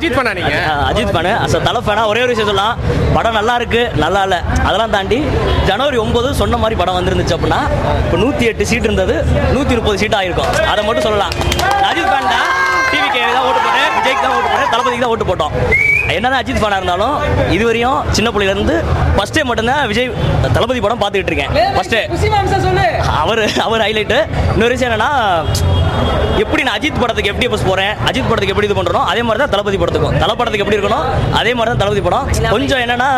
அஜித் ஃபேனா நீங்க? அஜித் ஃபேனு. தலை ஃபேனா ஒரே ஒரு விஷயம் சொல்லலாம், படம் நல்லா இருக்கு நல்லா இல்லை அதெல்லாம் தாண்டி ஜனவரி 9 சொன்ன மாதிரி படம் வந்துருந்துச்சு அப்படின்னா இப்போ 108 சீட் இருந்தது 130 சீட் ஆயிருக்கும். அதை மட்டும் சொல்லலாம். அஜித் ஃபேன் தான், டிவிக்கு தான் ஓட்டு போட்டேன், விஜய்க்கு தான் ஓட்டு போட்டேன், தளபதிக்கு தான் ஓட்டு போட்டோம். என்னதான் அஜித் ஃபேனாக இருந்தாலும் இதுவரையும் சின்ன பிள்ளையிலேருந்து ஃபர்ஸ்ட் டைம் மட்டும்தான் விஜய் தளபதி படம் பார்த்துக்கிட்டு இருக்கேன். ஃபர்ஸ்ட்டு அவர் ஹைலைட்டு. இன்னொரு விஷயம் என்னன்னா, எப்படி நான் அஜித் படத்துக்கு எப்படி பஸ் போகிறேன், அஜித் படத்துக்கு எப்படி இது பண்ணுறோம், அதே மாதிரி தான் தளபதி படத்துக்கும். படத்துக்கு எப்படி இருக்கணும் அதே மாதிரி தான் தளபதி படம். கொஞ்சம் என்னன்னா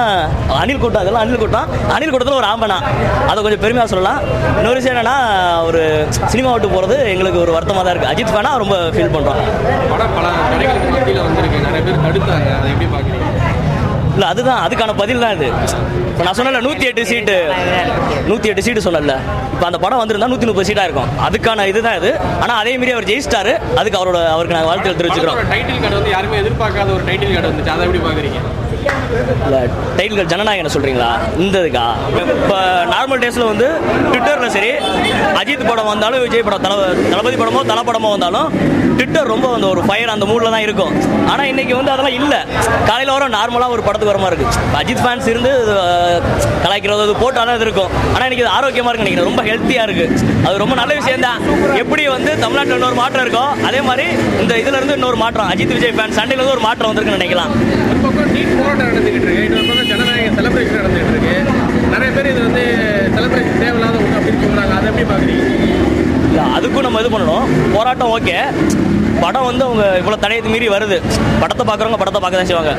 அனில் கூட்டம், அதெல்லாம் அனில் கூட்டத்தில் ஒரு ஆம்பனா, அதை கொஞ்சம் பெருமையாக சொல்லலாம். இன்னொரு விஷயம் என்னன்னா, ஒரு சினிமா விட்டு போகிறது எங்களுக்கு ஒரு வருத்தமாக தான் இருக்குது. அஜித் ஃபேனாக ரொம்ப ஃபீல் பண்ணுறோம். படம் பல கடைகளுக்கு மத்தியில் வந்திருக்கு, நிறைய பேர் தடுத்தாங்க, அதை எப்படி பார்க்குறீங்க? இல்லை அதுதான் அதுக்கான பதில் தான் இது. இப்போ நான் சொன்னல 108 சீட்டு சொன்னல, இப்போ அந்த படம் வந்திருந்தா 130 சீட்டாக இருக்கும். அதுக்கான இதுதான் இது. ஆனால் அதே மாரி அவர் ஜெயிச்சிட்டாரு, அதுக்கு அவருக்கு நாங்கள் வாழ்த்துக்கள் தெரிவிச்சுக்கிறோம். டைட்டில் கார்டு வந்து யாருமே எதிர்பார்க்காத ஒரு டைட்டில் கார்டு வந்துச்சு, அதை எப்படி பார்க்குறீங்க? இல்லை டைட்டில் ஜனநாயகன் சொல்கிறீங்களா? இந்த இதுக்கா இப்போ நார்மல் டேஸில் வந்து ட்விட்டரில் சரி அஜித் படம் வந்தாலும் விஜய் படம் தளபதி படமோ தலை படமோ வந்தாலும் ட்விட்டர் ரொம்ப வந்து ஒரு ஃபயர் அந்த மூடில் தான் இருக்கும். ஆனால் இன்றைக்கி வந்து அதெல்லாம் இல்லை. காலையில் வர நார்மலாக ஒரு படத்துக்கு வரமா இருக்குது. அஜித் ஃபேன்ஸ் இருந்து கலாய்க்கிறது அது போட்டால் தான் இது இருக்கும். ஆனால் இன்றைக்கி அது ஆரோக்கியமாக இருக்குன்னு நினைக்கிறேன், ரொம்ப ஹெல்த்தியாக இருக்குது. அது ரொம்ப நல்ல விஷயம் தான். எப்படி வந்து தமிழ்நாட்டில் இன்னொரு மாற்றம் இருக்கோ அதே மாதிரி இந்த இதிலேருந்து இன்னொரு மாற்றம், அஜித் விஜய் ஃபேன் சண்டையிலேருந்து ஒரு மாற்றம் வந்திருக்குன்னு நினைக்கலாம். நடந்துகிட்டு இருக்கு, இன்னொரு பக்கம் ஜனநாயக செலிப்ரேஷன் நடந்துகிட்டு இருக்கு. நிறைய பேர் இது வந்து செலிப்ரேஷன் தேவையில்லாத ஒன்று அப்படின்னு சொல்றாங்க, அதை எப்படி பார்க்குறீங்க? இல்லை அதுக்கும் நம்ம இது பண்ணணும், போராட்டம் ஓகே. படம் வந்து அவங்க இவ்வளோ தடையத்தை மீறி வருது, படத்தை பார்க்குறவங்க படத்தை பார்க்க தான் செய்வாங்க.